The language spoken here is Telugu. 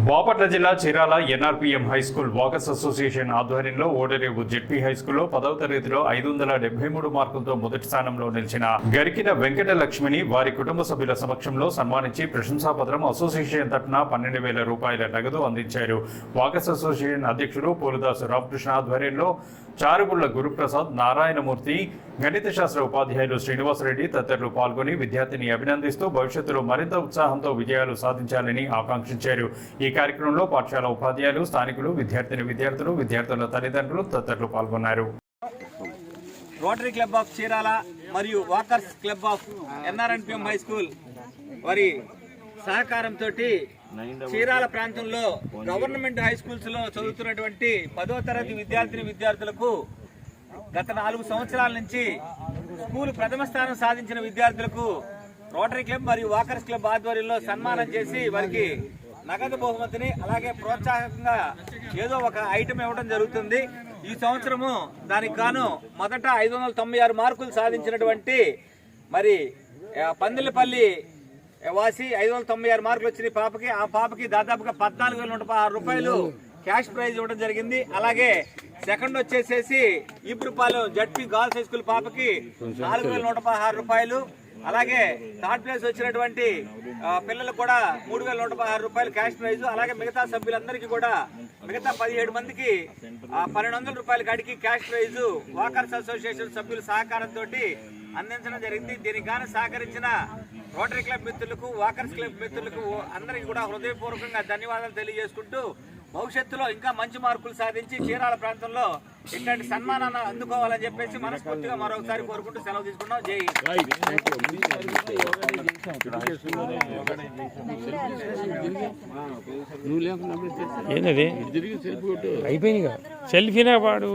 బాపట్ల జిల్లా చీరాల ఎన్ఆర్పీఎం హైస్కూల్ వాకర్స్ అసోసియేషన్ ఆధ్వర్యంలో ఓడరేవు జెడ్పీ హైస్కూల్లో 10వ తరగతిలో 573 మార్కులతో మొదటి స్థానంలో నిలిచిన గరికిన వెంకట లక్ష్మిని వారి కుటుంబ సభ్యుల సమక్షంలో సన్మానించి ప్రశంసాపత్రం అసోసియేషన్ తరఫున 12,000 రూపాయల నగదు అందించారు. వాకర్స్ అసోసియేషన్ అధ్యక్షుడు పోలుదాసు రామకృష్ణ ఆధ్వర్యంలో చారుగుళ్ల గురుప్రసాద్, నారాయణమూర్తి, గణిత శాస్త్ర ఉపాధ్యాయులు శ్రీనివాసరెడ్డి తదితరులు పాల్గొని విద్యార్థిని అభినందిస్తూ భవిష్యత్తులో మరింత ఉత్సాహంతో విజయాలు సాధించాలని ఆకాంక్షించారు. ఈ కార్యక్రమంలో పాఠశాల ఉపాధ్యాయులు, స్థానికులు, విద్యార్థులు, విద్యార్థుల తల్లిదండ్రులు తదితరులు పాల్గొన్నారు. రోటరీ క్లబ్ ఆఫ్ చీరాల మరియు walkers club of NRNPM high school వారి సహకారంతో చీరాల ప్రాంతంలో గవర్నమెంట్ హై స్కూల్స్ లో చదువుతున్నటువంటి 10వ తరగతి విద్యార్థులకు గత 4 సంవత్సరాల నుంచి స్కూల్ ప్రథమ స్థానం సాధించిన విద్యార్థులకు రోటరీ క్లబ్ మరియు వాకర్స్ క్లబ్ ఆధ్వర్యంలో సన్మానం చేసి వారికి నగదు బహుమతిని అలాగే ప్రోత్సాహకంగా ఏదో ఒక ఐటమ్ ఇవ్వడం జరుగుతుంది. ఈ సంవత్సరము దానికి గాను మొదట 596 మార్కులు సాధించినటువంటి మరి పందిలపల్లి వాసి 596 మార్కులు వచ్చిన పాపకి, ఆ పాపకి దాదాపుగా 14,116 రూపాయలు క్యాష్ ప్రైజ్ ఇవ్వడం జరిగింది. అలాగే సెకండ్ వచ్చేసేసి Epurupalem ZP girls high school పాపకి 4,116 రూపాయలు. అలాగే థర్డ్ ప్లేస్ వచ్చినటువంటి పిల్లలకు కూడా 3,116 రూపాయలు క్యాష్ ప్రైజ్. అలాగే మిగతా సభ్యులందరికీ కూడా మిగతా 17 మందికి 1,200 రూపాయల కాడికి క్యాష్ ప్రైజ్ వాకర్స్ అసోసియేషన్ సభ్యుల సహకారంతో అందించడం జరిగింది. దీనికి గాను సహకరించిన రోటరీ క్లబ్ మిత్రులకు, వాకర్స్ క్లబ్ మిత్రులకు అందరికీ కూడా హృదయపూర్వకంగా ధన్యవాదాలు తెలియజేసుకుంటూ భవిష్యత్తులో ఇంకా మంచి మార్కులు సాధించి చీరాల ప్రాంతంలో ఇట్లాంటి సన్మానాన్ని అందుకోవాలని చెప్పేసి మనస్ఫూర్తిగా మరొకసారి కోరుకుంటూ సెలవు తీసుకున్నాం. జై ఏంటది అయిపోయింది సెల్ఫీనా పాడు